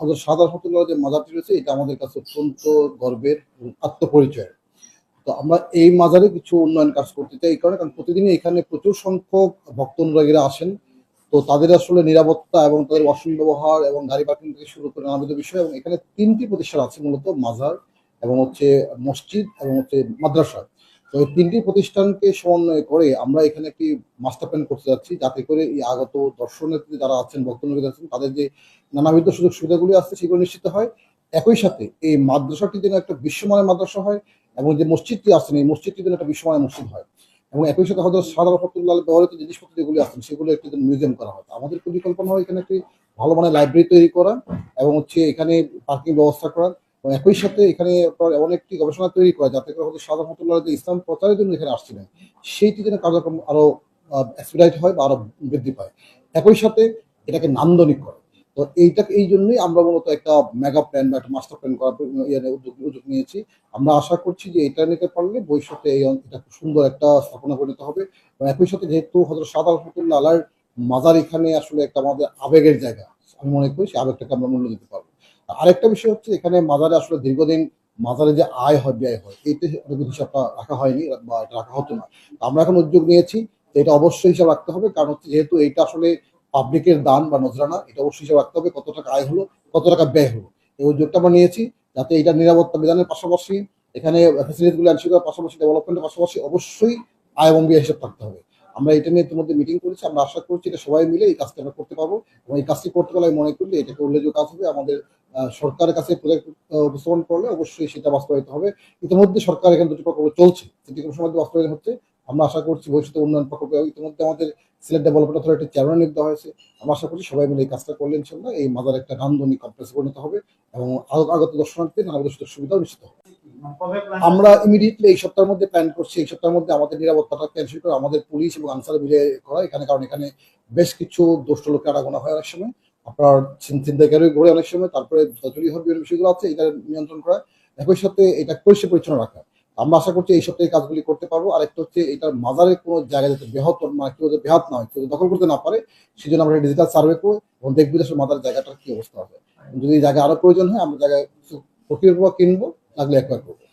হযরত শাহাদাত রহমাতুল্লাহ যে মাজারটি রয়েছে এটা আমাদের কাছে অত্যন্ত গর্বের এবং আত্মপরিচয়। তো আমরা এই মাজারে কিছু উন্নয়ন কাজ করতে চাই এই কারণে, কারণ প্রতিদিনই এখানে প্রচুর সংখ্যক ভক্ত অনুরাগীরা আসেন। তো তাদের আসলে নিরাপত্তা এবং তাদের ওয়াশরুম ব্যবহার এবং গাড়ি পার্কিং থেকে শুরু করে নানাবিধ বিষয়, এবং এখানে ৩টি প্রতিষ্ঠান আছে মূলত মাজার এবং মসজিদ এবং মাদ্রাসা। তো এই ৩টি প্রতিষ্ঠানকে সমন্বয় করে আমরা এখানে একটি মাস্টার প্ল্যান করতে যাচ্ছি, যাতে করে এই আগত দর্শনার্থী যারা আছেন, ভক্ত অনুরাগী আছেন, তাদের যে নানাবিধ সুযোগ সুবিধাগুলি আছে সেগুলো নিশ্চিত হয়। একই সাথে এই মাদ্রাসাটি যেন একটা বিশ্বমানের মাদ্রাসা হয় এবং যে মসজিদটি আছেন এই মসজিদটি যেন একটা বিশ্বমানের মসজিদ হয়, এবং একই সাথে হযরত শাহাদাত রহমাতুল্লাহ ব্যবহৃত জিনিসপত্র যেগুলি আছেন সেগুলো একটি মিউজিয়াম করা হয়। আমাদের পরিকল্পনা হয় এখানে একটি ভালো মানের লাইব্রেরি তৈরি করা এবং এখানে পার্কিং ব্যবস্থা করা, এবং একই সাথে এখানে আপনার এমন একটি গবেষণা তৈরি করা যাতে করে হয়তো শাহাদাত রহমাতুল্লাহ যে ইসলাম প্রচারের জন্য এখানে আসছিলেন সেইটি যেন কার্যক্রম আরো এক্সপিডাইট হয় বা আরো বৃদ্ধি পায়। একই সাথে এটাকে নান্দনিক করে। তো এই জন্যই আমরা মূলত একটা মেগা প্ল্যান বা একটা মাস্টার প্ল্যান করার উদ্যোগ নিয়েছি। আমরা আশা করছি যে এটা নিতে পারলে ভবিষ্যতে এটা খুব সুন্দর একটা স্থাপনা পরিণত হবে, এবং একই সাথে যেহেতু হযরত শাহাদাত রহমাতুল্লাহ আলাইহির মাজার এখানে আসলে একটা আমাদের আবেগের জায়গা। আমি মনে করি সেই আবেগটাকে আমরা মূল্য দিতে পারবো। আরেকটা বিষয় হচ্ছে এখানে মাজারে আসলে দীর্ঘদিন মাজারে যে আয় হয়, ব্যয় হয়, এইটা হিসাবটা রাখা হয়নি বা এটা রাখা হতো না। আমরা এখন উদ্যোগ নিয়েছি যে এটা অবশ্যই হিসাব রাখতে হবে, কারণ যেহেতু এইটা আসলে পাবলিকের দান বা নজরানা, এটা অবশ্যই হিসাব রাখতে হবে কত টাকা আয় হলো, কত টাকা ব্যয় হলো। এই উদ্যোগটা আমরা নিয়েছি যাতে এটা নিরাপত্তা বিধানের পাশাপাশি এখানে ফ্যাসিলিটিগুলো এনশিওর করার পাশাপাশি ডেভেলপমেন্টের পাশাপাশি অবশ্যই আয় এবং ব্যয় হিসাব থাকতে হবে। আমরা এটা নিয়ে ইতিমধ্যে মিটিং করেছি। আমরা আশা করছি এটা সবাই মিলে এই কাজটা আমরা করতে পারবো, এবং এই কাজটি করতে পারলে আমি মনে করি এটা একটা উল্লেখযোগ্য কাজ হবে। আমাদের সরকারের কাছে প্রজেক্ট উপস্থাপন করলে অবশ্যই সেটা বাস্তবায়িত হবে। ইতিমধ্যে সরকার এখানে ২টি প্রকল্প চলছে, সিটি কর্পোরেশনের মধ্যে বাস্তবায়ন হচ্ছে। আমরা আশা করছি ভবিষ্যতে উন্নয়ন প্রকল্প ইতিমধ্যে আমাদের সিলেট ডেভেলপমেন্ট অথরিটির চেয়ারম্যান নিয়োগ দেওয়া হয়েছে। আমরা আশা করছি সবাই মিলে এই কাজটা করলে ইনশাআল্লাহ এই মাজার একটা নান্দনিক কমপ্লেক্সে পরিণত হবে এবং আগত দর্শনার্থীদের নানাবিধ সুযোগ সুবিধাও নিশ্চিত হবে। আমরা ইমিডিয়েটলি এই সপ্তাহের মধ্যে প্ল্যান করছি, এই সপ্তাহের মধ্যে আমাদের নিরাপত্তাটা এনশিওর করে আমাদের পুলিশ এবং আনসার মিলে করা এখানে, কারণ এখানে বেশ কিছু দুষ্ট লোকের আনাগোনা হয় অনেক সময়, আপনার ছিনতাইকারী ঘুরে অনেক সময়, তারপরে চুরি হওয়ার বিভিন্ন বিষয়গুলো আছে, এটা নিয়ন্ত্রণ করা, একই সাথে এটা পরিষ্কার পরিচ্ছন্ন রাখা। আমরা আশা করছি এই সপ্তাহে কাজগুলি করতে পারবো। আরেকটা হচ্ছে এটার মাজারের কোনো জায়গায় যাতে কেউ যাতে ব্যাহত না হয়, কেউ দখল করতে না পারে, সেই জন্য আমরা ডিজিটাল সার্ভে করবো এবং দেখবো যে মাজারের জায়গাটার কি অবস্থা হবে। যদি জায়গা আরো প্রয়োজন হয় আমরা জায়গায় প্রক্রিয়া কিনবো, লাগলে একবার করবো।